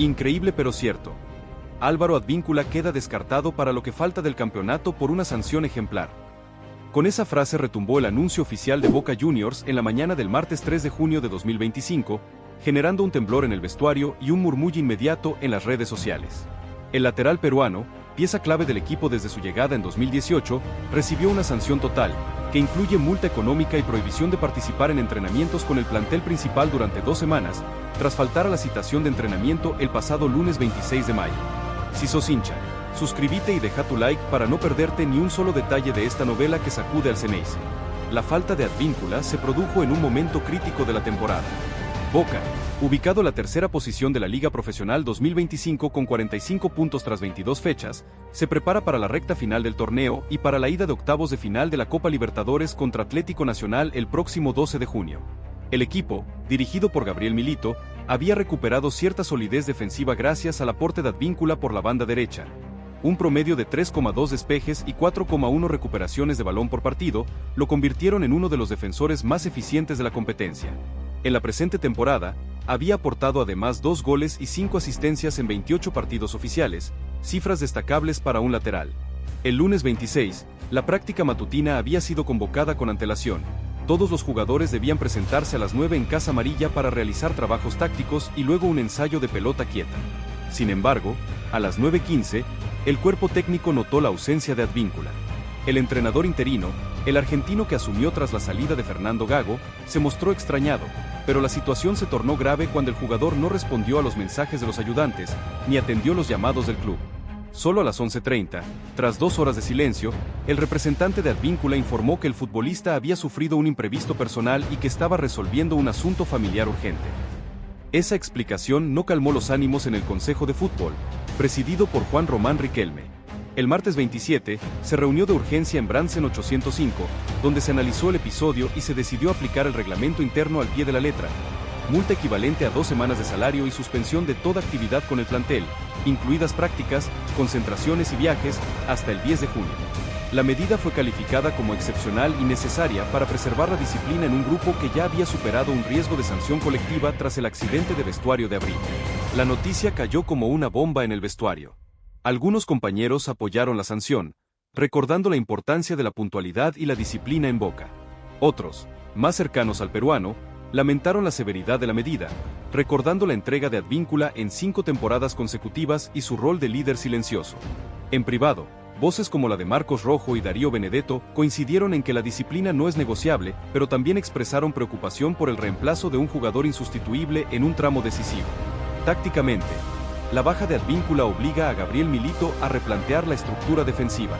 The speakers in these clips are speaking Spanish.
Increíble pero cierto. Álvaro Advíncula queda descartado para lo que falta del campeonato por una sanción ejemplar. Con esa frase retumbó el anuncio oficial de Boca Juniors en la mañana del martes 3 de junio de 2025, generando un temblor en el vestuario y un murmullo inmediato en las redes sociales. El lateral peruano, pieza clave del equipo desde su llegada en 2018, recibió una sanción total, que incluye multa económica y prohibición de participar en entrenamientos con el plantel principal durante 2 semanas, tras faltar a la citación de entrenamiento el pasado lunes 26 de mayo. Si sos hincha, suscríbete y deja tu like para no perderte ni un solo detalle de esta novela que sacude al Xeneize. La falta de Advíncula se produjo en un momento crítico de la temporada. Boca, ubicado en la tercera posición de la Liga Profesional 2025 con 45 puntos tras 22 fechas, se prepara para la recta final del torneo y para la ida de octavos de final de la Copa Libertadores contra Atlético Nacional el próximo 12 de junio. El equipo, dirigido por Gabriel Milito, había recuperado cierta solidez defensiva gracias al aporte de Advíncula por la banda derecha. Un promedio de 3,2 despejes y 4,1 recuperaciones de balón por partido lo convirtieron en uno de los defensores más eficientes de la competencia. En la presente temporada, había aportado además 2 goles y 5 asistencias en 28 partidos oficiales, cifras destacables para un lateral. El lunes 26, la práctica matutina había sido convocada con antelación. Todos los jugadores debían presentarse a las 9 en Casa Amarilla para realizar trabajos tácticos y luego un ensayo de pelota quieta. Sin embargo, a las 9:15, el cuerpo técnico notó la ausencia de Advíncula. El entrenador interino, el argentino que asumió tras la salida de Fernando Gago, se mostró extrañado, pero la situación se tornó grave cuando el jugador no respondió a los mensajes de los ayudantes, ni atendió los llamados del club. Solo a las 11:30, tras 2 horas de silencio, el representante de Advíncula informó que el futbolista había sufrido un imprevisto personal y que estaba resolviendo un asunto familiar urgente. Esa explicación no calmó los ánimos en el Consejo de Fútbol, presidido por Juan Román Riquelme. El martes 27, se reunió de urgencia en Bransen 805, donde se analizó el episodio y se decidió aplicar el reglamento interno al pie de la letra. Multa equivalente a 2 semanas de salario y suspensión de toda actividad con el plantel, incluidas prácticas, concentraciones y viajes, hasta el 10 de junio. La medida fue calificada como excepcional y necesaria para preservar la disciplina en un grupo que ya había superado un riesgo de sanción colectiva tras el accidente de vestuario de abril. La noticia cayó como una bomba en el vestuario. Algunos compañeros apoyaron la sanción, recordando la importancia de la puntualidad y la disciplina en Boca. Otros, más cercanos al peruano, lamentaron la severidad de la medida, recordando la entrega de Advíncula en 5 temporadas consecutivas y su rol de líder silencioso. En privado, voces como la de Marcos Rojo y Darío Benedetto coincidieron en que la disciplina no es negociable, pero también expresaron preocupación por el reemplazo de un jugador insustituible en un tramo decisivo. Tácticamente, la baja de Advíncula obliga a Gabriel Milito a replantear la estructura defensiva.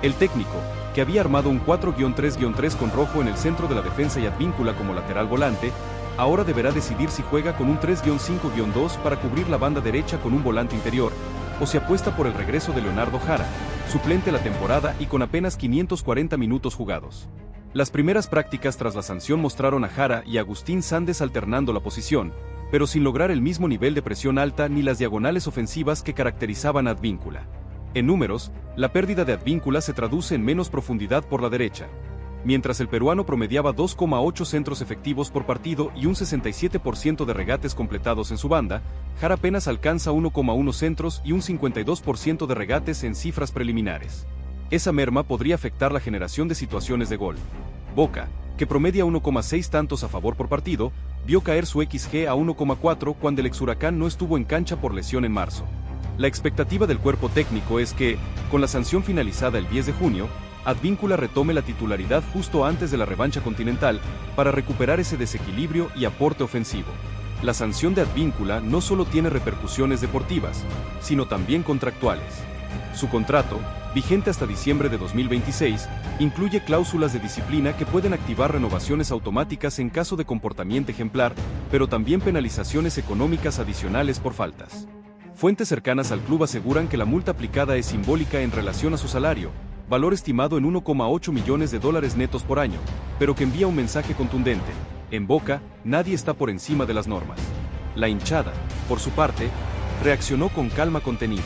El técnico, que había armado un 4-3-3 con Rojo en el centro de la defensa y Advíncula como lateral volante, ahora deberá decidir si juega con un 3-5-2 para cubrir la banda derecha con un volante interior, o si apuesta por el regreso de Leonardo Jara, suplente la temporada y con apenas 540 minutos jugados. Las primeras prácticas tras la sanción mostraron a Jara y Agustín Sández alternando la posición, pero sin lograr el mismo nivel de presión alta ni las diagonales ofensivas que caracterizaban a Advíncula. En números, la pérdida de Advíncula se traduce en menos profundidad por la derecha. Mientras el peruano promediaba 2,8 centros efectivos por partido y un 67% de regates completados en su banda, Jara apenas alcanza 1,1 centros y un 52% de regates en cifras preliminares. Esa merma podría afectar la generación de situaciones de gol. Boca, que promedia 1,6 tantos a favor por partido, vio caer su XG a 1,4 cuando el ex-Huracán no estuvo en cancha por lesión en marzo. La expectativa del cuerpo técnico es que, con la sanción finalizada el 10 de junio, Advíncula retome la titularidad justo antes de la revancha continental para recuperar ese desequilibrio y aporte ofensivo. La sanción de Advíncula no solo tiene repercusiones deportivas, sino también contractuales. Su contrato, vigente hasta diciembre de 2026, incluye cláusulas de disciplina que pueden activar renovaciones automáticas en caso de comportamiento ejemplar, pero también penalizaciones económicas adicionales por faltas. Fuentes cercanas al club aseguran que la multa aplicada es simbólica en relación a su salario, valor estimado en 1,8 millones de dólares netos por año, pero que envía un mensaje contundente: en Boca, nadie está por encima de las normas. La hinchada, por su parte, reaccionó con calma contenida.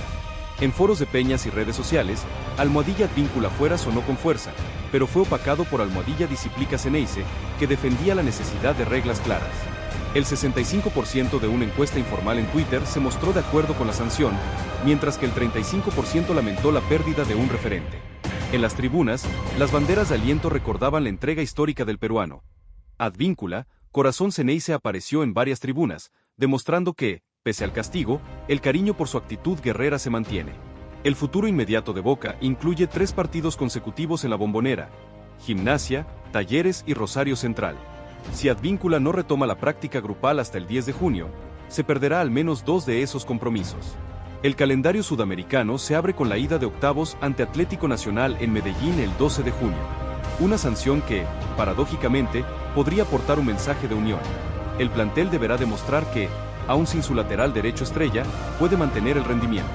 En foros de peñas y redes sociales, Almohadilla Advíncula fuera sonó con fuerza, pero fue opacado por Almohadilla Disciplica Xeneize, que defendía la necesidad de reglas claras. El 65% de una encuesta informal en Twitter se mostró de acuerdo con la sanción, mientras que el 35% lamentó la pérdida de un referente. En las tribunas, las banderas de aliento recordaban la entrega histórica del peruano. Advíncula, Corazón Ceneice apareció en varias tribunas, demostrando que, pese al castigo, el cariño por su actitud guerrera se mantiene. El futuro inmediato de Boca incluye 3 partidos consecutivos en la Bombonera: Gimnasia, Talleres y Rosario Central. Si Advíncula no retoma la práctica grupal hasta el 10 de junio, se perderá al menos 2 de esos compromisos. El calendario sudamericano se abre con la ida de octavos ante Atlético Nacional en Medellín el 12 de junio. Una sanción que, paradójicamente, podría aportar un mensaje de unión. El plantel deberá demostrar que, aun sin su lateral derecho estrella, puede mantener el rendimiento.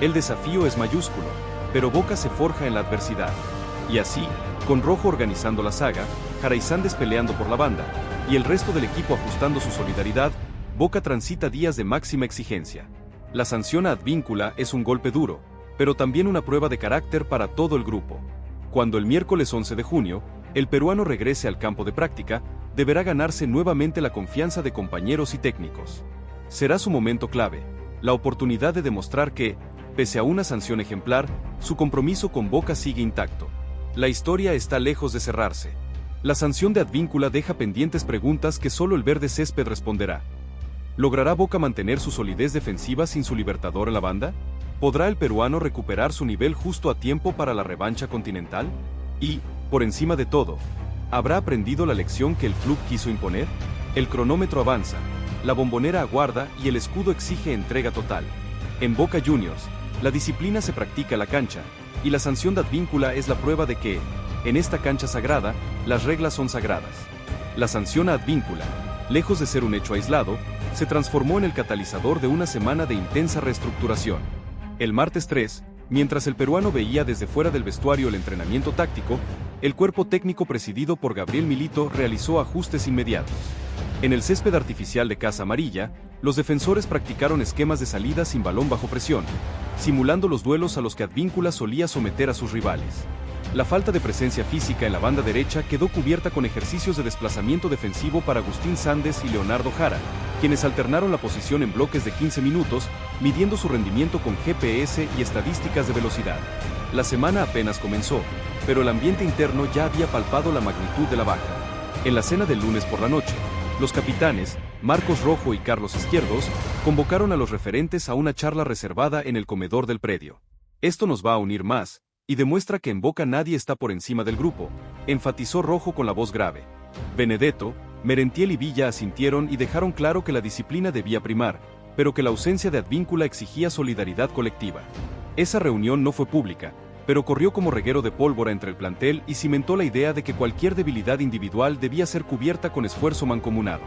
El desafío es mayúsculo, pero Boca se forja en la adversidad. Y así, con Rojo organizando la saga, Jaraizández peleando por la banda, y el resto del equipo ajustando su solidaridad, Boca transita días de máxima exigencia. La sanción a Advíncula es un golpe duro, pero también una prueba de carácter para todo el grupo. Cuando el miércoles 11 de junio, el peruano regrese al campo de práctica, deberá ganarse nuevamente la confianza de compañeros y técnicos. Será su momento clave, la oportunidad de demostrar que, pese a una sanción ejemplar, su compromiso con Boca sigue intacto. La historia está lejos de cerrarse. La sanción de Advíncula deja pendientes preguntas que solo el verde césped responderá. ¿Logrará Boca mantener su solidez defensiva sin su libertador en la banda? ¿Podrá el peruano recuperar su nivel justo a tiempo para la revancha continental? Y, por encima de todo, ¿habrá aprendido la lección que el club quiso imponer? El cronómetro avanza, la Bombonera aguarda y el escudo exige entrega total. En Boca Juniors, la disciplina se practica en la cancha, y la sanción de Advíncula es la prueba de que, en esta cancha sagrada, las reglas son sagradas. La sanción a Advíncula, lejos de ser un hecho aislado, se transformó en el catalizador de una semana de intensa reestructuración. El martes 3, mientras el peruano veía desde fuera del vestuario el entrenamiento táctico, el cuerpo técnico presidido por Gabriel Milito realizó ajustes inmediatos. En el césped artificial de Casa Amarilla, los defensores practicaron esquemas de salida sin balón bajo presión, simulando los duelos a los que Advíncula solía someter a sus rivales. La falta de presencia física en la banda derecha quedó cubierta con ejercicios de desplazamiento defensivo para Agustín Sández y Leonardo Jara, quienes alternaron la posición en bloques de 15 minutos, midiendo su rendimiento con GPS y estadísticas de velocidad. La semana apenas comenzó, pero el ambiente interno ya había palpado la magnitud de la baja. En la cena del lunes por la noche, los capitanes, Marcos Rojo y Carlos Izquierdos, convocaron a los referentes a una charla reservada en el comedor del predio. Esto nos va a unir más, y demuestra que en Boca nadie está por encima del grupo, enfatizó Rojo con la voz grave. Benedetto, Merentiel y Villa asintieron y dejaron claro que la disciplina debía primar, pero que la ausencia de Advíncula exigía solidaridad colectiva. Esa reunión no fue pública, pero corrió como reguero de pólvora entre el plantel y cimentó la idea de que cualquier debilidad individual debía ser cubierta con esfuerzo mancomunado.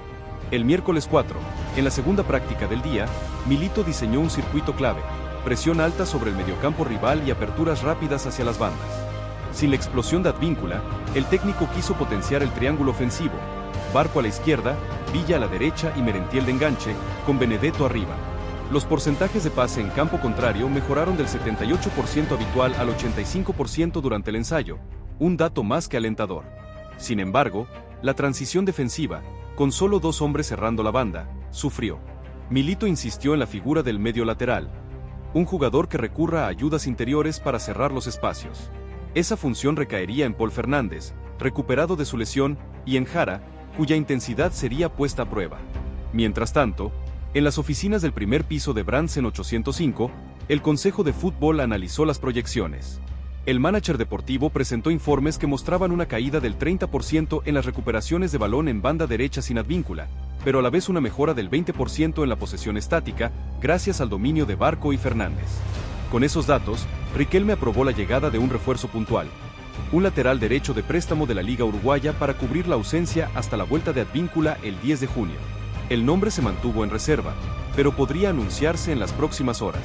El miércoles 4, en la segunda práctica del día, Milito diseñó un circuito clave: presión alta sobre el mediocampo rival y aperturas rápidas hacia las bandas. Sin la explosión de Advíncula, el técnico quiso potenciar el triángulo ofensivo: Barco a la izquierda, Villa a la derecha y Merentiel de enganche, con Benedetto arriba. Los porcentajes de pase en campo contrario mejoraron del 78% habitual al 85% durante el ensayo, un dato más que alentador. Sin embargo, la transición defensiva, con solo 2 hombres cerrando la banda, sufrió. Milito insistió en la figura del medio lateral, un jugador que recurra a ayudas interiores para cerrar los espacios. Esa función recaería en Paul Fernández, recuperado de su lesión, y en Jara, cuya intensidad sería puesta a prueba. Mientras tanto, en las oficinas del primer piso de Brandsen 805, el Consejo de Fútbol analizó las proyecciones. El manager deportivo presentó informes que mostraban una caída del 30% en las recuperaciones de balón en banda derecha sin Advíncula, pero a la vez una mejora del 20% en la posesión estática, gracias al dominio de Barco y Fernández. Con esos datos, Riquelme aprobó la llegada de un refuerzo puntual: un lateral derecho de préstamo de la Liga Uruguaya para cubrir la ausencia hasta la vuelta de Advíncula el 10 de junio. El nombre se mantuvo en reserva, pero podría anunciarse en las próximas horas.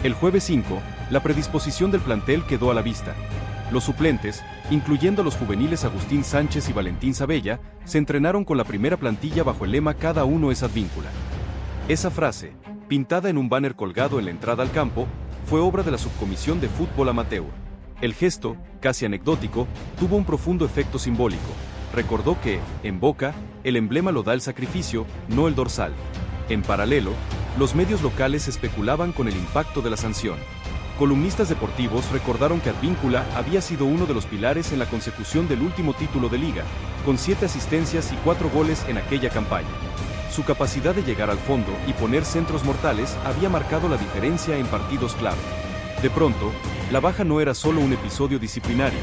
El jueves 5, la predisposición del plantel quedó a la vista. Los suplentes, incluyendo a los juveniles Agustín Sánchez y Valentín Sabella, se entrenaron con la primera plantilla bajo el lema "Cada uno es Advíncula". Esa frase, pintada en un banner colgado en la entrada al campo, fue obra de la Subcomisión de Fútbol Amateur. El gesto, casi anecdótico, tuvo un profundo efecto simbólico. recordó que, en Boca, el emblema lo da el sacrificio, no el dorsal. En paralelo, los medios locales especulaban con el impacto de la sanción. Columnistas deportivos recordaron que Advíncula había sido uno de los pilares en la consecución del último título de liga, con 7 asistencias y 4 goles en aquella campaña. Su capacidad de llegar al fondo y poner centros mortales había marcado la diferencia en partidos clave. De pronto, la baja no era solo un episodio disciplinario,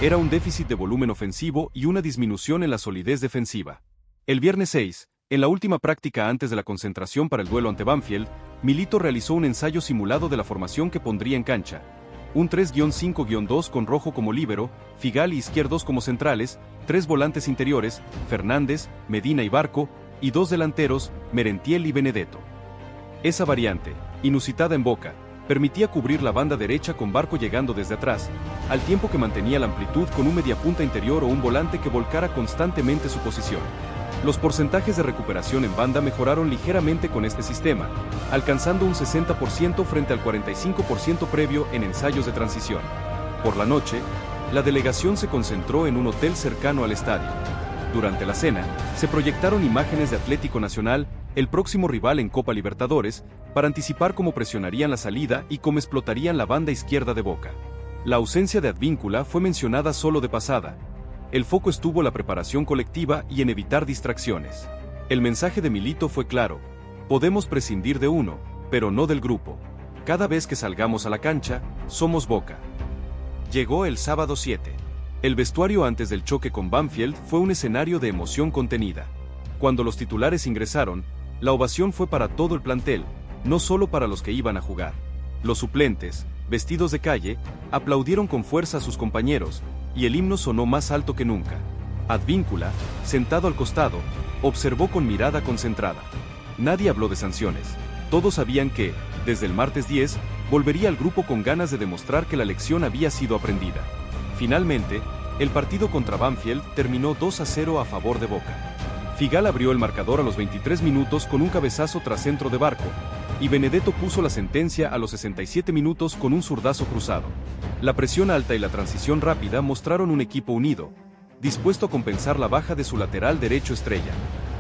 era un déficit de volumen ofensivo y una disminución en la solidez defensiva. El viernes 6, en la última práctica antes de la concentración para el duelo ante Banfield, Milito realizó un ensayo simulado de la formación que pondría en cancha. Un 3-5-2 con Rojo como líbero, Figal y Izquierdos como centrales, 3 volantes interiores, Fernández, Medina y Barco, y 2 delanteros, Merentiel y Benedetto. Esa variante, inusitada en Boca, permitía cubrir la banda derecha con Barco llegando desde atrás, al tiempo que mantenía la amplitud con un mediapunta interior o un volante que volcara constantemente su posición. Los porcentajes de recuperación en banda mejoraron ligeramente con este sistema, alcanzando un 60% frente al 45% previo en ensayos de transición. Por la noche, la delegación se concentró en un hotel cercano al estadio. Durante la cena, se proyectaron imágenes de Atlético Nacional, el próximo rival en Copa Libertadores, para anticipar cómo presionarían la salida y cómo explotarían la banda izquierda de Boca. La ausencia de Advíncula fue mencionada solo de pasada. El foco estuvo en la preparación colectiva y en evitar distracciones. El mensaje de Milito fue claro: podemos prescindir de uno, pero no del grupo. Cada vez que salgamos a la cancha, somos Boca. Llegó el sábado 7. El vestuario antes del choque con Banfield fue un escenario de emoción contenida. Cuando los titulares ingresaron, la ovación fue para todo el plantel, no solo para los que iban a jugar. Los suplentes, vestidos de calle, aplaudieron con fuerza a sus compañeros, y el himno sonó más alto que nunca. Advíncula, sentado al costado, observó con mirada concentrada. Nadie habló de sanciones. Todos sabían que, desde el martes 10, volvería al grupo con ganas de demostrar que la lección había sido aprendida. Finalmente, el partido contra Banfield terminó 2-0 a favor de Boca. Figal abrió el marcador a los 23 minutos con un cabezazo tras centro de Barco, y Benedetto puso la sentencia a los 67 minutos con un zurdazo cruzado. La presión alta y la transición rápida mostraron un equipo unido, dispuesto a compensar la baja de su lateral derecho estrella.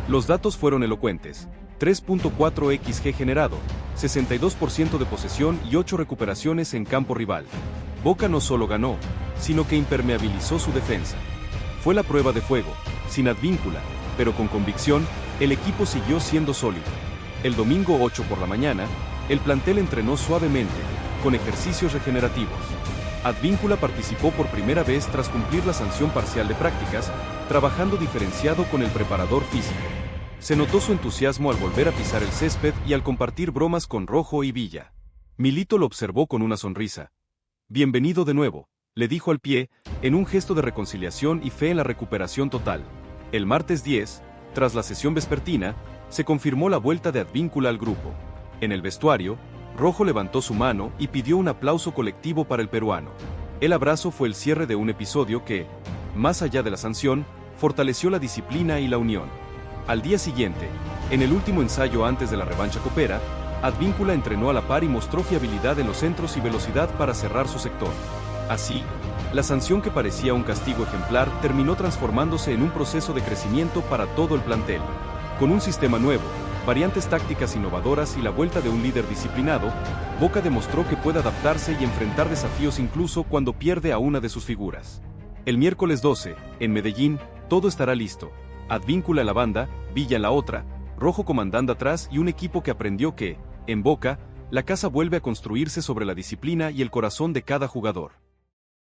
Los datos fueron elocuentes: 3.4 XG generado, 62% de posesión y 8 recuperaciones en campo rival. Boca no solo ganó, sino que impermeabilizó su defensa. Fue la prueba de fuego, sin Advíncula, pero con convicción, el equipo siguió siendo sólido. El domingo 8 por la mañana, el plantel entrenó suavemente, con ejercicios regenerativos. Advíncula participó por primera vez tras cumplir la sanción parcial de prácticas, trabajando diferenciado con el preparador físico. Se notó su entusiasmo al volver a pisar el césped y al compartir bromas con Rojo y Villa. Milito lo observó con una sonrisa. «Bienvenido de nuevo», le dijo al pie, en un gesto de reconciliación y fe en la recuperación total. El martes 10, tras la sesión vespertina, se confirmó la vuelta de Advíncula al grupo. En el vestuario, Rojo levantó su mano y pidió un aplauso colectivo para el peruano. El abrazo fue el cierre de un episodio que, más allá de la sanción, fortaleció la disciplina y la unión. Al día siguiente, en el último ensayo antes de la revancha copera, Advíncula entrenó a la par y mostró fiabilidad en los centros y velocidad para cerrar su sector. Así, la sanción que parecía un castigo ejemplar terminó transformándose en un proceso de crecimiento para todo el plantel. Con un sistema nuevo, variantes tácticas innovadoras y la vuelta de un líder disciplinado, Boca demostró que puede adaptarse y enfrentar desafíos incluso cuando pierde a una de sus figuras. El miércoles 12, en Medellín, todo estará listo. Advíncula en la banda, Villa en la otra, Rojo comandando atrás y un equipo que aprendió que, en Boca, la casa vuelve a construirse sobre la disciplina y el corazón de cada jugador.